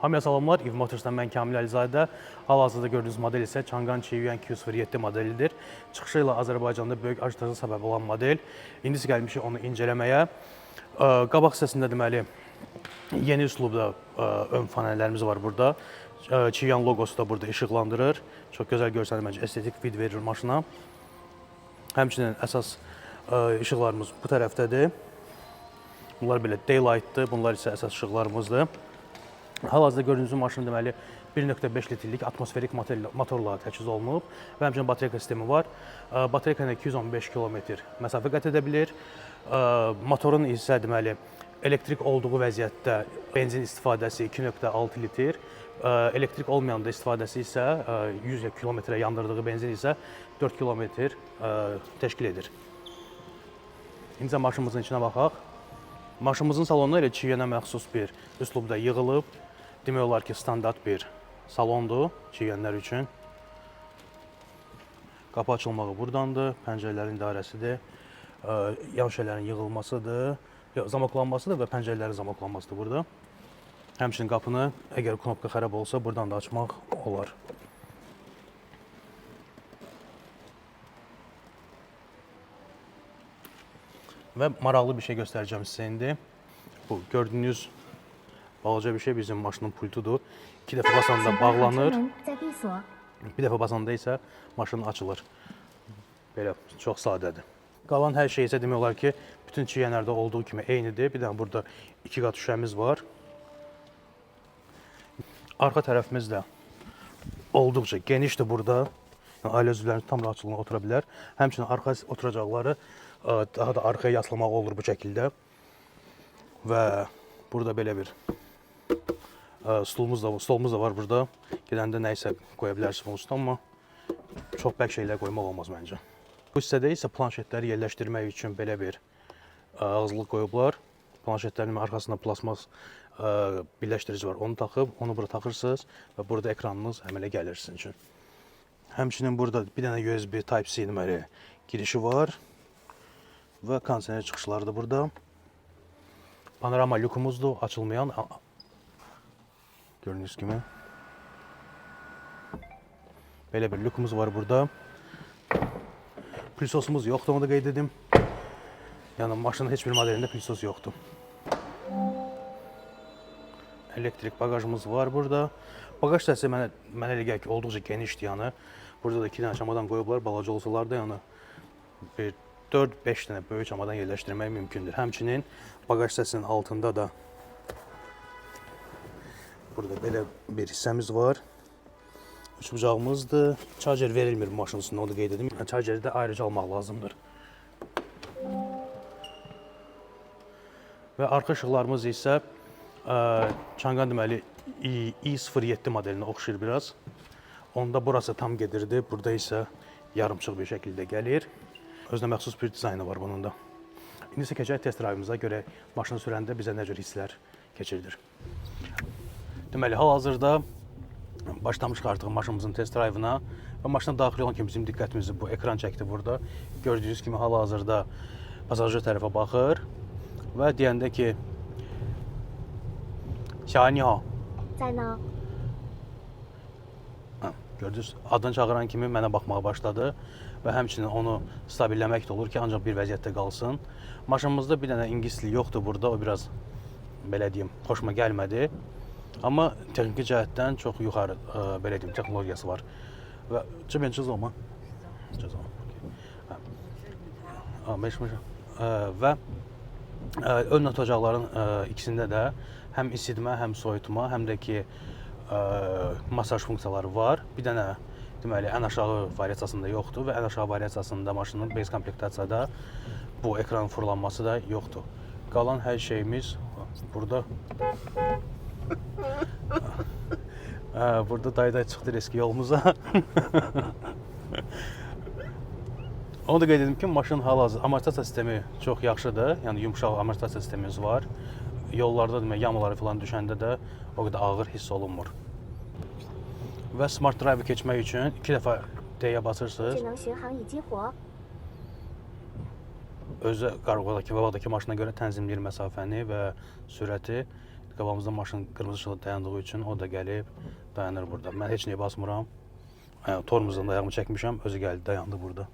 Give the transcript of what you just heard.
Hamıya salamlar, EV Motors'dan mən Kamil Əlizadə. Hal-hazırda gördüyünüz model isə Changan Qiyuan Q07 modelidir. Çıxışı ilə Azərbaycanda böyük ajitaja səbəb olan model. İndi isə gəlmişik onu incələməyə. Qabaq hissəsində deməli yeni üslubda ön panellərimiz var burada. Qiyuan logosu da burada işıqlandırır. Çox gözəl görsənir, məncə estetik vid verir maşına. Həmçinin əsas işıqlarımız bu tərəfdədir. Bunlar belə daylight'dır, bunlar isə əsas işıqlarımızdır. Hal-hazırda gördüyünüz maşın deməli 1.5 litrlik atmosferik motorla təchiz olunub və həmçinin batareyka sistemi var. Batareyka ilə 215 km məsafə qət edə bilir. Motorun isə deməli elektrik olduğu vəziyyətdə benzin istifadəsi 2.6 litr, elektrik olmayanda istifadəsi isə 100 km yandırdığı benzin isə 4 km təşkil edir. İncə maşınımızın içinə baxaq. Maşınımızın salonu elə Qiyuana məxsus bir üslubda yığılıb. Demək olar ki, standart bir salondur Qiyuanlar üçün. Qapı açılmağı buradandır, pəncərələrin idarəsidir, yan şeylərin yığılmasıdır, zamoklanmasıdır və pəncərələrin zamoklanmasıdır burada. Həmçinin qapını əgər knopka xərab olsa, buradan da açmaq olar. Və maraqlı bir şey göstərəcəm sizə indi. Bu gördüyünüz balaca bir şey bizim maşının pultudur. 2 dəfə basanda bağlanır. Bir dəfə basanda isə maşın açılır. Belə çox sadədir. Qalan hər şey isə demək olar ki, bütün Qiyuanlarda olduğu kimi eynidir. Bir dənə burada 2 qat şüşəmiz var. Arxa tərəfimiz də olduqca genişdir burada. Yəni, ailə üzvlərinin tam rahatçılığına otura bilər. Həmçinin arxa oturacaqları daha da arxaya yaslamaq olur bu şəkildə. Və burada belə bir stolumuz da var burada. Gedəndə nə isə qoya bilərsiniz bunun üstünə, amma çox bərk şeylər qoymaq olmaz məncə. Bu hissədə isə planşetləri yerləşdirmək üçün belə bir ağızlıq qoyublar. Planşetlərin arxasında plasmas birləşdirici var. Onu taxıb, onu bura taxırsınız və burada ekranınız əmələ gəlir sizin üçün. Həmçinin burada bir dənə USB Type-C deməli girişi var və kondisioner çıxışları da burada. Panorama lükumuzdur, açılmayan. Gördüyünüz kimi. Belə bir lükumuz var burada. Pülsosumuz yoxdur, onu da qeyd edim. Yəni maşının heç bir modelində pülsos yoxdur. Elektrik bagajımız var burada. Bagaj hissəsi mənə elə gəlir ki, olduqca genişdir yəni. Burada da 2 dənə çamadan qoyublar, balaca olsalar da yəni 4-5 dənə böyük çamadan yerləşdirmək mümkündür. Həmçinin bagaj hissəsinin altında da burada belə bir hissəmiz var. Üç bucağımızdır. Charger verilmir bu maşının üstündə, onu da qeyd edim. Chargeri də ayrıca almaq lazımdır. Və arxa işıqlarımız isə Changan deməli i07 modelinə oxşayır biraz. Onda burası tam gedirdi, burada isə yarımçıq bir şəkildə gəlir. Özünə məxsus bir dizaynı var bunun da. İndi isə keçək test drivimizə görə maşını sürəndə bizə nə cür hisslər keçirilir. Deməli, hal-hazırda başlamışıq artıq maşınımızın test drivına və maşına daxil olan kimi bizim diqqətimizi bu ekran çəkdi burada. Gördüyünüz kimi hal-hazırda pasajer tərəfə baxır və deyəndə ki, Xiaoniho. Gördünüz, adını çağıran kimi mənə baxmağa başladı və həmçinin onu stabilləmək də olur ki, ancaq bir vəziyyətdə qalsın. Maşınımızda bir dənə ingilis dili yoxdur burada, o biraz belə deyim, xoşuma gəlmədi. Amma texniki cəhətdən çox yuxarı belə deyim, texnologiyası var. Və cəzoma. Və ön otacaqların ikisində də həm isidmə, həm soyutma, həm də ki masaj funksiyaları var. Bir dənə deməli ən aşağı variasiyasında yoxdur və ən aşağı variasiyasında maşının base komplektasiya bu ekranın fırlanması da yoxdur. Qalan hər şeyimiz burada. Burada day-day çıxdı eski yolumuza. Onu da qeyd edim ki, maşın hal-hazır amortizasiya sistemi çox yaxşıdır. Yəni yumşaq amortizasiya sistemimiz var. Yollarda demək yamaları falan düşəndə də o qədər ağır hiss olunmur. Və Smart Drive keçmək üçün 2 dəfə D-yə basırsınız. Özü qabaqdakı maşına görə tənzimləyir məsafəni və sürəti. Qabağımızda maşın qırmızı işıqda dayandığı üçün o da gəlib dayanır burada. Mən heç nəyə basmıram. Yəni, tormozdan da ayağımı çəkmişəm, özü gəldi dayandı burada.